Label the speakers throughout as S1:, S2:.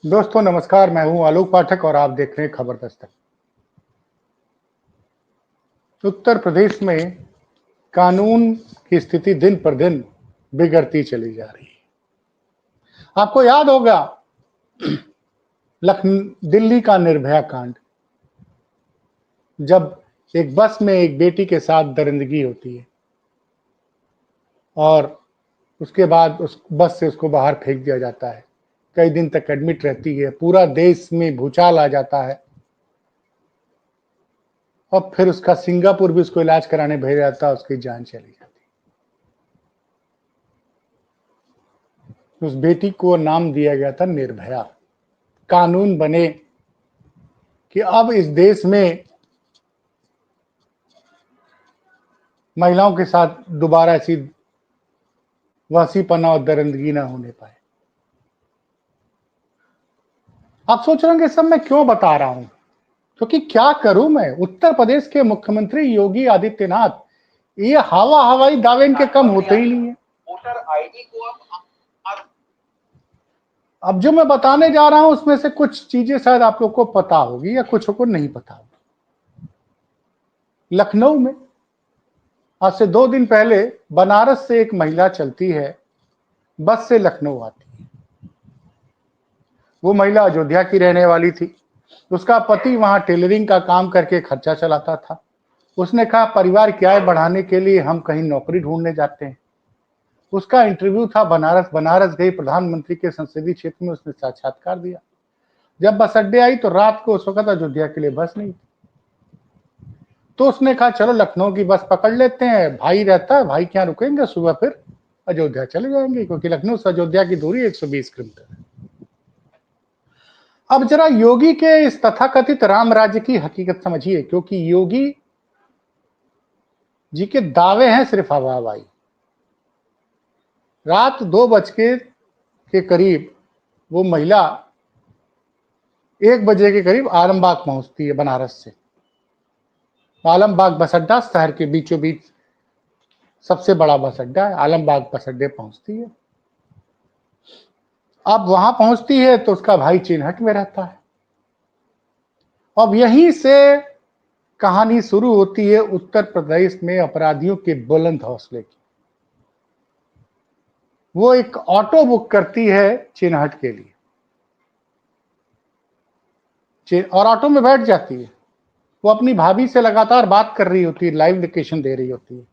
S1: दोस्तों नमस्कार, मैं हूं आलोक पाठक और आप देख रहे हैं खबर दस्तक। उत्तर प्रदेश में कानून की स्थिति दिन पर दिन बिगड़ती चली जा रही है। आपको याद होगा दिल्ली का निर्भया कांड, जब एक बस में एक बेटी के साथ दरिंदगी होती है और उसके बाद उस बस से उसको बाहर फेंक दिया जाता है। कई दिन तक एडमिट रहती है, पूरा देश में भूचाल आ जाता है और फिर उसका सिंगापुर भी उसको इलाज कराने भेजा जाता है, उसकी जान चली जाती है। उस बेटी को नाम दिया गया था निर्भया। कानून बने कि अब इस देश में महिलाओं के साथ दोबारा ऐसी वसीपना और दरिंदगी ना होने पाए। आप सोच रहे होंगे सब मैं क्यों बता रहा हूं, क्योंकि क्या करूं मैं। उत्तर प्रदेश के मुख्यमंत्री योगी आदित्यनाथ, ये हवाई दावे इनके कम होते ही नहीं है। वोटर आईडी को अब जो मैं बताने जा रहा हूं उसमें से कुछ चीजें शायद आप लोग को पता होगी या कुछ को नहीं पता होगी। लखनऊ में आज से 2 दिन पहले बनारस से एक महिला चलती है, बस से लखनऊ आती है। वो महिला अयोध्या की रहने वाली थी। उसका पति वहां टेलरिंग का काम करके खर्चा चलाता था। उसने कहा परिवार की आय बढ़ाने के लिए हम कहीं नौकरी ढूंढने जाते हैं। उसका इंटरव्यू था बनारस। बनारस गई, प्रधानमंत्री के संसदीय क्षेत्र में उसने साक्षात्कार दिया। जब बस अड्डे आई तो रात को उस वक्त अयोध्या के लिए बस नहीं थी, तो उसने कहा चलो लखनऊ की बस पकड़ लेते हैं, भाई रहता है, भाई क्या रुकेंगे, सुबह फिर अयोध्या चले जाएंगे, क्योंकि लखनऊ से अयोध्या की दूरी 120 किलोमीटर है। अब जरा योगी के इस तथाकथित राम राज्य की हकीकत समझिए, क्योंकि योगी जी के दावे हैं सिर्फ हवाई। रात 2 बज के करीब वो महिला 1 बजे के करीब आलमबाग पहुंचती है बनारस से। आलमबाग बस अड्डा शहर के बीचों बीच सबसे बड़ा बस अड्डा है। आलमबाग बस अड्डे पहुंचती है। अब वहां पहुंचती है तो उसका भाई चिन्हट में रहता है। अब यहीं से कहानी शुरू होती है उत्तर प्रदेश में अपराधियों के बुलंद हौसले की। वो एक ऑटो बुक करती है चिन्हट के लिए और ऑटो में बैठ जाती है। वो अपनी भाभी से लगातार बात कर रही होती है, लाइव लोकेशन दे रही होती है।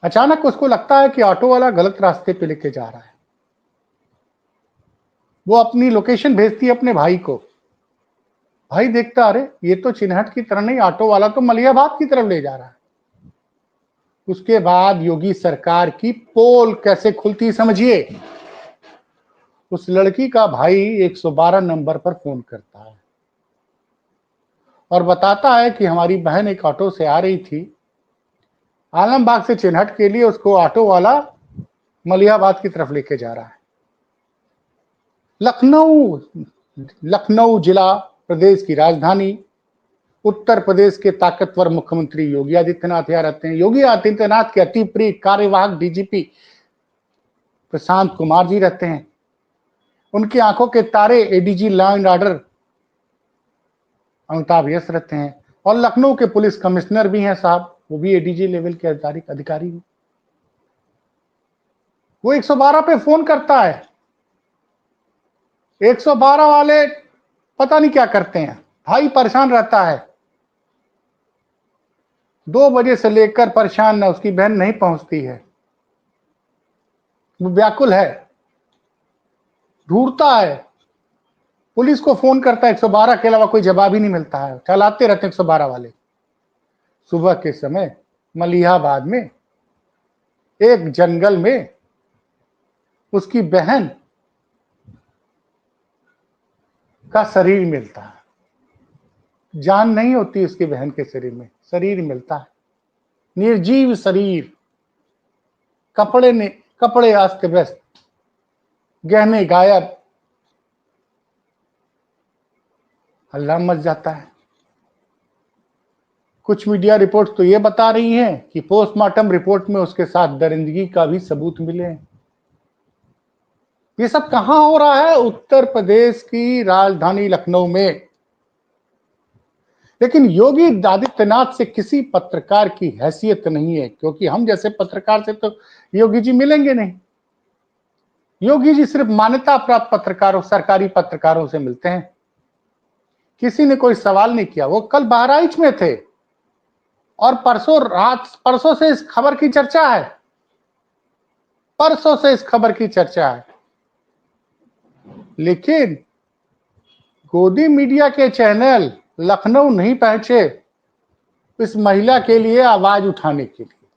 S1: अचानक उसको लगता है कि ऑटो वाला गलत रास्ते पे लेके जा रहा है। वो अपनी लोकेशन भेजती है अपने भाई को। भाई देखता, अरे ये तो चिन्हट की तरह नहीं, ऑटो वाला तो मलियाबाद की तरफ ले जा रहा है। उसके बाद योगी सरकार की पोल कैसे खुलती समझिए। उस लड़की का भाई 112 नंबर पर फोन करता है और बताता है कि हमारी बहन एक ऑटो से आ रही थी, आलमबाग से चिन्हट के लिए उसको ऑटो वाला मलियाबाद की तरफ लेके जा रहा है। लखनऊ लखनऊ जिला प्रदेश की राजधानी, उत्तर प्रदेश के ताकतवर मुख्यमंत्री योगी आदित्यनाथ यहाँ रहते हैं। योगी आदित्यनाथ के अति प्रिय कार्यवाहक डीजीपी प्रशांत कुमार जी रहते हैं। उनकी आंखों के तारे ADG law and order Amitabh Yash रहते हैं। और लखनऊ के पुलिस कमिश्नर भी हैं साहब, वो भी एडीजी लेवल के अधिकारी हैं। वो 112 पे फोन करता है। 112 वाले पता नहीं क्या करते हैं, भाई परेशान रहता है। 2 बजे से लेकर परेशान है, उसकी बहन नहीं पहुंचती है। वो व्याकुल है, ढूंढता है, पुलिस को फोन करता है। 112 के अलावा कोई जवाब ही नहीं मिलता है। चलाते रहते हैं 112 वाले। सुबह के समय मलिहाबाद में एक जंगल में उसकी बहन का शरीर मिलता है। जान नहीं होती उसकी बहन के शरीर में, शरीर मिलता है, निर्जीव शरीर, कपड़े अस्त व्यस्त, गहने गायब। हल्ला मच जाता है। कुछ मीडिया रिपोर्ट तो ये बता रही हैं कि पोस्टमार्टम रिपोर्ट में उसके साथ दरिंदगी का भी सबूत मिले हैं। ये सब कहां हो रहा है? उत्तर प्रदेश की राजधानी लखनऊ में। लेकिन योगी आदित्यनाथ से किसी पत्रकार की हैसियत नहीं है, क्योंकि हम जैसे पत्रकार से तो योगी जी मिलेंगे नहीं। योगी जी सिर्फ मान्यता प्राप्त पत्रकारों, सरकारी पत्रकारों से मिलते हैं। किसी ने कोई सवाल नहीं किया। वो कल बहराइच में थे और परसों से इस खबर की चर्चा है। परसों से इस खबर की चर्चा है। लेकिन गोदी मीडिया के चैनल लखनऊ नहीं पहुंचे इस महिला के लिए आवाज उठाने के लिए।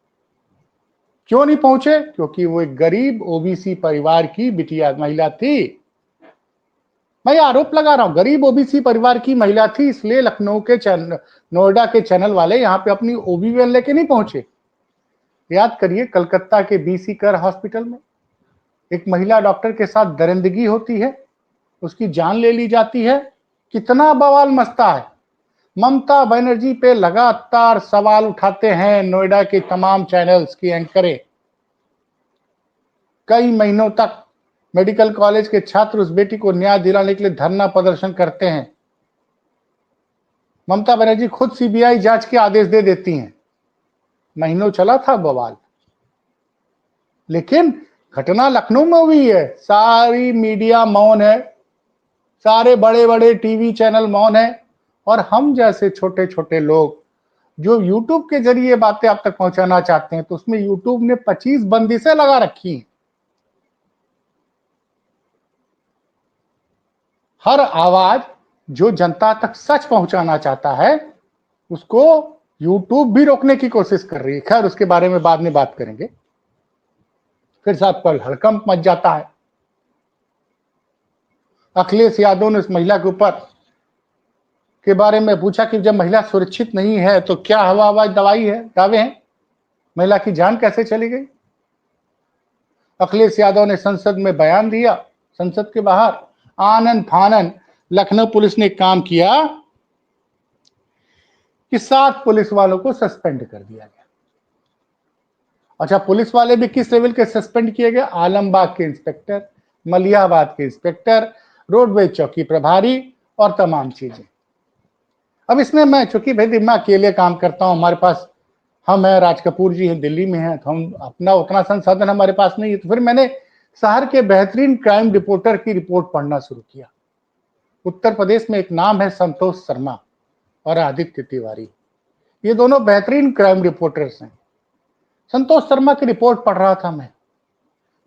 S1: क्यों नहीं पहुंचे? क्योंकि वो एक गरीब ओबीसी परिवार की बिटिया महिला थी। मैं आरोप लगा रहा हूं, गरीब ओबीसी परिवार की महिला थी, इसलिए लखनऊ के चैनल, नोएडा के चैनल वाले यहां पे अपनी ओबी वैन लेके नहीं पहुंचे। याद करिए, कलकत्ता के बीसी कर हॉस्पिटल में एक महिला डॉक्टर के साथ दरिंदगी होती है, उसकी जान ले ली जाती है। कितना बवाल मचता है। ममता बनर्जी पे लगातार सवाल उठाते हैं नोएडा के तमाम चैनल्स की एंकरें। कई महीनों तक मेडिकल कॉलेज के छात्र उस बेटी को न्याय दिलाने के लिए धरना प्रदर्शन करते हैं। ममता बनर्जी खुद सीबीआई जांच के आदेश दे देती हैं। महीनों चला था बवाल। लेकिन घटना लखनऊ में हुई है, सारी मीडिया मौन है, सारे बड़े बड़े टीवी चैनल मौन है, और हम जैसे छोटे छोटे लोग जो यूट्यूब के जरिए बातें आप तक पहुंचाना चाहते हैं, तो उसमें यूट्यूब ने 25 बंदिशें लगा रखी हैं। हर आवाज जो जनता तक सच पहुंचाना चाहता है उसको यूट्यूब भी रोकने की कोशिश कर रही है। खैर, उसके बारे में बाद में बात करेंगे। फिर साहब कल हड़कंप मच जाता है। अखिलेश यादव ने इस महिला के ऊपर के बारे में पूछा कि जब महिला सुरक्षित नहीं है तो क्या हवा हवाई दवाई है, दावे हैं, महिला की जान कैसे चली गई? अखिलेश यादव ने संसद में बयान दिया। संसद के बाहर आनन फानन लखनऊ पुलिस ने काम किया कि 7 पुलिस वालों को सस्पेंड कर दिया गया। अच्छा, पुलिस वाले भी किस लेवल के सस्पेंड किए गए? आलमबाग के इंस्पेक्टर, मलियाबाद के इंस्पेक्टर, रोडवेज चौकी प्रभारी और तमाम चीजें। अब इसमें मैं, चूंकि भाई मैं अकेले काम करता हूं, हमारे पास हम है, राज कपूर जी हैं दिल्ली में हैं, तो हम अपना उतना संसाधन हमारे पास नहीं है। तो फिर मैंने शहर के बेहतरीन क्राइम रिपोर्टर की रिपोर्ट पढ़ना शुरू किया। उत्तर प्रदेश में एक नाम है संतोष शर्मा और आदित्य तिवारी। ये दोनों बेहतरीन क्राइम रिपोर्टर्स हैं। संतोष शर्मा की रिपोर्ट पढ़ रहा था मैं।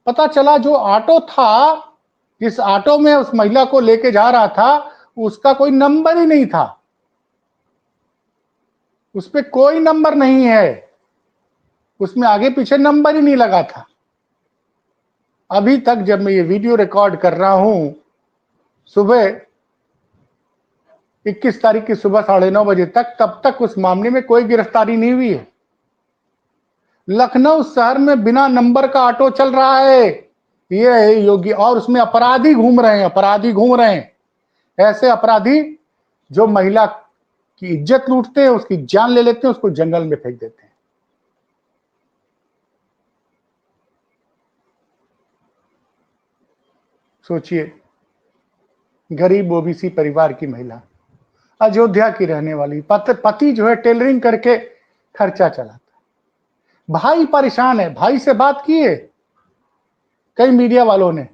S1: पता चला जो ऑटो था, जिस ऑटो में उस महिला को लेके जा रहा था, उसका कोई नंबर ही नहीं था। उस पे कोई नंबर नहीं है, उसमें आगे पीछे नंबर ही नहीं लगा था। अभी तक जब मैं ये वीडियो रिकॉर्ड कर रहा हूं, सुबह 21 तारीख की सुबह 9:30 बजे तक, तब तक उस मामले में कोई गिरफ्तारी नहीं हुई है। लखनऊ शहर में बिना नंबर का ऑटो चल रहा है, ये है योगी, और उसमें अपराधी घूम रहे हैं, अपराधी घूम रहे हैं। ऐसे अपराधी जो महिला की इज्जत लूटते हैं, उसकी जान ले लेते हैं, उसको जंगल में फेंक देते हैं। सोचिए, गरीब ओबीसी परिवार की महिला, अयोध्या की रहने वाली, पति जो है टेलरिंग करके खर्चा चलाता है, भाई परेशान है, भाई से बात किए कई मीडिया वालों ने,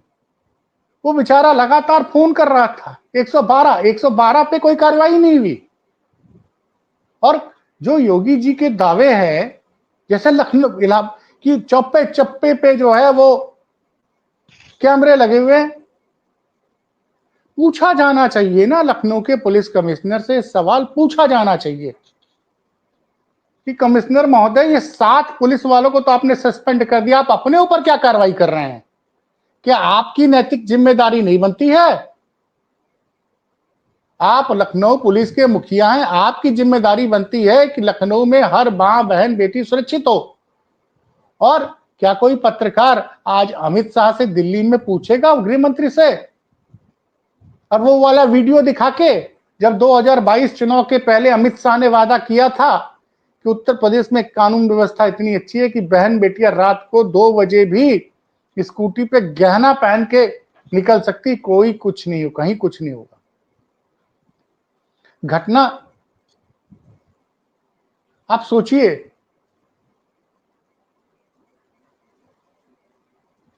S1: वो बेचारा लगातार फोन कर रहा था। 112 पे कोई कार्रवाई नहीं हुई। और जो योगी जी के दावे हैं, जैसे लखनऊ की चप्पे चप्पे पे जो है वो कैमरे लगे हुए हैं, पूछा जाना चाहिए ना, लखनऊ के पुलिस कमिश्नर से सवाल पूछा जाना चाहिए कि कमिश्नर महोदय, ये 7 पुलिस वालों को तो आपने सस्पेंड कर दिया, आप अपने ऊपर क्या कार्रवाई कर रहे हैं? क्या आपकी नैतिक जिम्मेदारी नहीं बनती है? आप लखनऊ पुलिस के मुखिया हैं, आपकी जिम्मेदारी बनती है कि लखनऊ में हर मां बहन बेटी सुरक्षित हो। और क्या कोई पत्रकार आज अमित शाह से दिल्ली में पूछेगा गृह मंत्री से? और वो वाला वीडियो दिखा के, जब 2022 चुनाव के पहले अमित शाह ने वादा किया था कि उत्तर प्रदेश में कानून व्यवस्था इतनी अच्छी है कि बहन बेटियां रात को 2 बजे भी स्कूटी पे गहना पहन के निकल सकती, कोई कुछ नहीं हो, कहीं कुछ नहीं होगा। घटना आप सोचिए,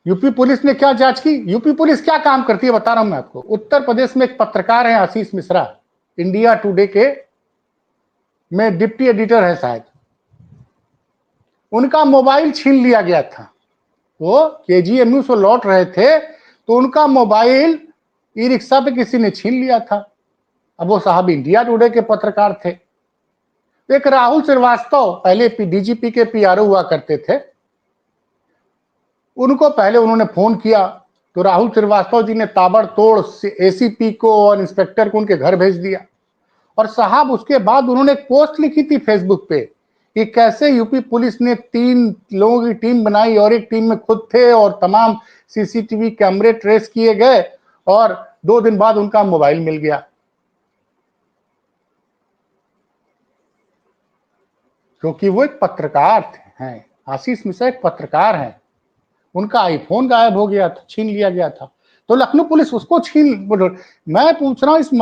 S1: यूपी पुलिस ने क्या जांच की? यूपी पुलिस क्या काम करती है बता रहा हूं मैं आपको। उत्तर प्रदेश में एक पत्रकार है आशीष मिश्रा, इंडिया टुडे के में डिप्टी एडिटर है शायद, उनका मोबाइल छीन लिया गया था। वो केजीएमयू से लौट रहे थे तो उनका मोबाइल ई रिक्शा पे किसी ने छीन लिया था। अब वो साहब इंडिया टुडे के पत्रकार थे। एक राहुल श्रीवास्तव पहले डीजीपी के पीआरओ हुआ करते थे, उनको पहले उन्होंने फोन किया तो राहुल श्रीवास्तव जी ने ताबड़तोड़ एसीपी को और इंस्पेक्टर को उनके घर भेज दिया। और साहब उसके बाद उन्होंने एक पोस्ट लिखी थी फेसबुक पे कि कैसे यूपी पुलिस ने 3 लोगों की टीम बनाई और एक टीम में खुद थे और तमाम सीसीटीवी कैमरे ट्रेस किए गए और 2 दिन बाद उनका मोबाइल मिल गया। क्योंकि वो एक पत्रकार हैं, आशीष मिश्रा एक पत्रकार हैं, उनका आईफोन गायब हो गया था, छीन लिया गया था, तो लखनऊ पुलिस उसको मैं पूछ रहा हूं इस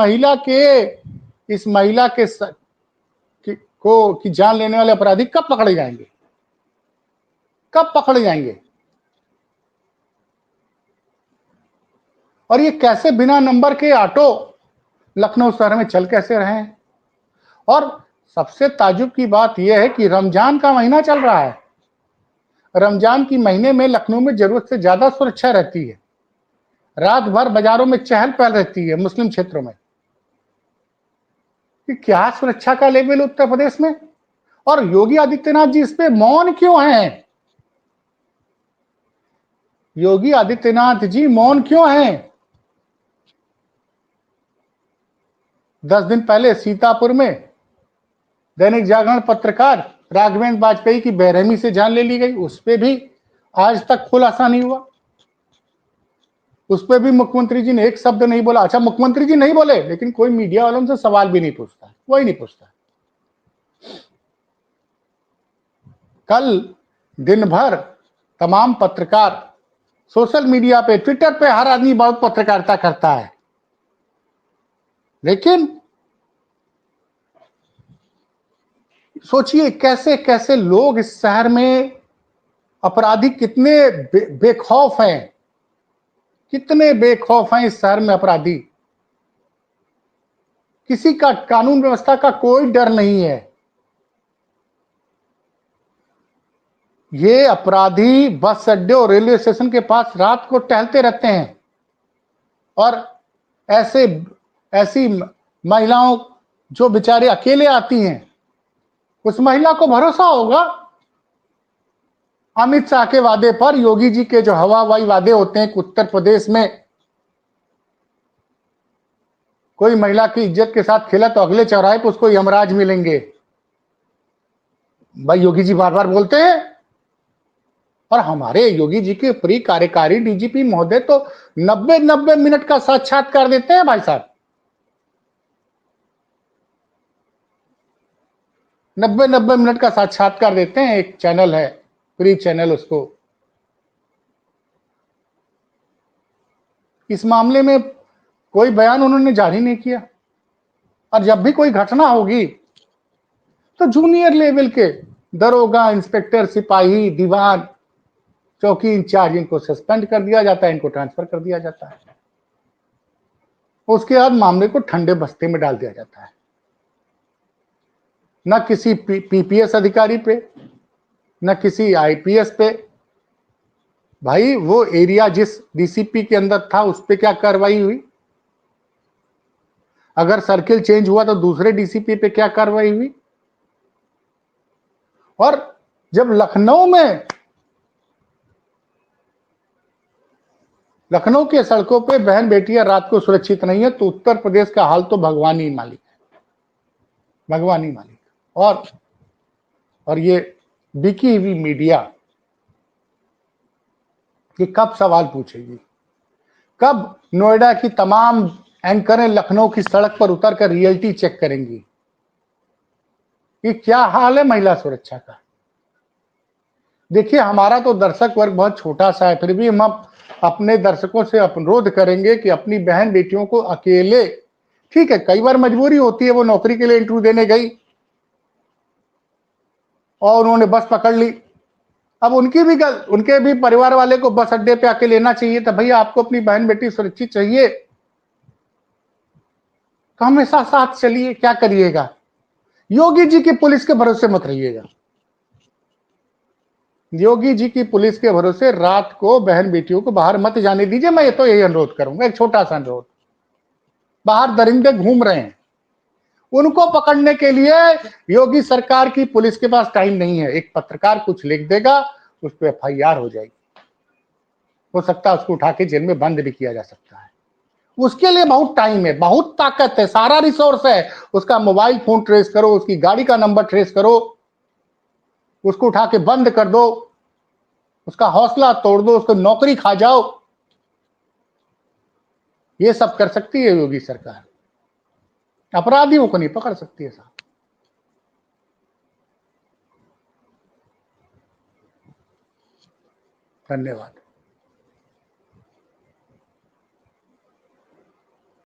S1: महिला के को की जान लेने वाले अपराधी कब पकड़े जाएंगे? कब पकड़े जाएंगे? और ये कैसे बिना नंबर के ऑटो लखनऊ शहर में चल कैसे रहे हैं? और सबसे ताजुब की बात यह है कि रमजान का महीना चल रहा है। रमजान की महीने में लखनऊ में जरूरत से ज्यादा सुरक्षा रहती है, रात भर बाजारों में चहल पहल रहती है मुस्लिम क्षेत्रों में। कि क्या सुरक्षा का लेवल उत्तर प्रदेश में, और योगी आदित्यनाथ जी इस पे मौन क्यों हैं? योगी आदित्यनाथ जी मौन क्यों हैं? 10 दिन पहले सीतापुर में दैनिक जागरण पत्रकार राघवेंद्र वाजपेयी की बेरहमी से जान ले ली गई, उस पर भी आज तक खुलासा नहीं हुआ। उस पर भी मुख्यमंत्री जी ने एक शब्द नहीं बोला। अच्छा, मुख्यमंत्री जी नहीं बोले, लेकिन कोई मीडिया वालों से सवाल भी नहीं पूछता, कोई नहीं पूछता। कल दिन भर तमाम पत्रकार सोशल मीडिया पे, ट्विटर पे हर आदमी बहुत पत्रकारिता करता है, लेकिन सोचिए कैसे कैसे लोग इस शहर में, अपराधी कितने बेखौफ हैं, कितने बेखौफ हैं इस शहर में अपराधी। किसी का कानून व्यवस्था का कोई डर नहीं है। ये अपराधी बस अड्डे और रेलवे स्टेशन के पास रात को टहलते रहते हैं और ऐसे ऐसी महिलाओं जो बेचारे अकेले आती हैं, उस महिला को भरोसा होगा अमित शाह के वादे पर? योगी जी के जो हवाई वादे होते हैं कि उत्तर प्रदेश में कोई महिला की इज्जत के साथ खेला तो अगले चौराहे पर उसको यमराज मिलेंगे। भाई योगी जी बार बार बोलते हैं, और हमारे योगी जी के प्रिय कार्यकारी डीजीपी महोदय तो 90-90 मिनट का साक्षात्कार देते हैं भाई साहब। 90-90 मिनट का साक्षात्कार देते हैं। एक चैनल है फ्री चैनल, उसको इस मामले में कोई बयान उन्होंने जारी नहीं किया। और जब भी कोई घटना होगी तो जूनियर लेवल के दरोगा, इंस्पेक्टर, सिपाही, दीवान, चौकी इंचार्ज, इनको सस्पेंड कर दिया जाता है, इनको ट्रांसफर कर दिया जाता है। उसके बाद मामले को ठंडे बस्ते में डाल दिया जाता है। न किसी पीपीएस अधिकारी पे, न किसी आईपीएस पे। भाई वो एरिया जिस डीसीपी के अंदर था उस पे क्या कार्रवाई हुई? अगर सर्किल चेंज हुआ तो दूसरे डीसीपी पे क्या कार्रवाई हुई? और जब लखनऊ के सड़कों पे बहन बेटियां रात को सुरक्षित नहीं है, तो उत्तर प्रदेश का हाल तो भगवान ही मालिक है, भगवान ही मालिक। और ये बिकी हुई मीडिया कि कब सवाल पूछेगी, कब नोएडा की तमाम एंकरें लखनऊ की सड़क पर उतरकर रियलिटी चेक करेंगी कि क्या हाल है महिला सुरक्षा का। देखिए, हमारा तो दर्शक वर्ग बहुत छोटा सा है, फिर भी हम अपने दर्शकों से अनुरोध करेंगे कि अपनी बहन बेटियों को अकेले, ठीक है कई बार मजबूरी होती है, वो नौकरी के लिए इंटरव्यू देने गई और उन्होंने बस पकड़ ली, अब उनके भी परिवार वाले को बस अड्डे पे आके लेना चाहिए था, भैया आपको अपनी बहन बेटी सुरक्षित चाहिए तो हमेशा साथ चलिए, क्या करिएगा। योगी जी की पुलिस के भरोसे मत रहिएगा। योगी जी की पुलिस के भरोसे रात को बहन बेटियों को बाहर मत जाने दीजिए। मैं तो यही अनुरोध करूंगा, एक छोटा सा अनुरोध। बाहर दरिंदे घूम रहे हैं, उनको पकड़ने के लिए योगी सरकार की पुलिस के पास टाइम नहीं है। एक पत्रकार कुछ लिख देगा, उस पर एफआईआर हो जाएगी, हो सकता है उसको उठा के जेल में बंद भी किया जा सकता है। उसके लिए बहुत टाइम है, बहुत ताकत है, सारा रिसोर्स है। उसका मोबाइल फोन ट्रेस करो, उसकी गाड़ी का नंबर ट्रेस करो, उसको उठा के बंद कर दो, उसका हौसला तोड़ दो, उसको नौकरी खा जाओ। ये सब कर सकती है योगी सरकार, अपराधियों को नहीं पकड़ सकती है साहब। धन्यवाद।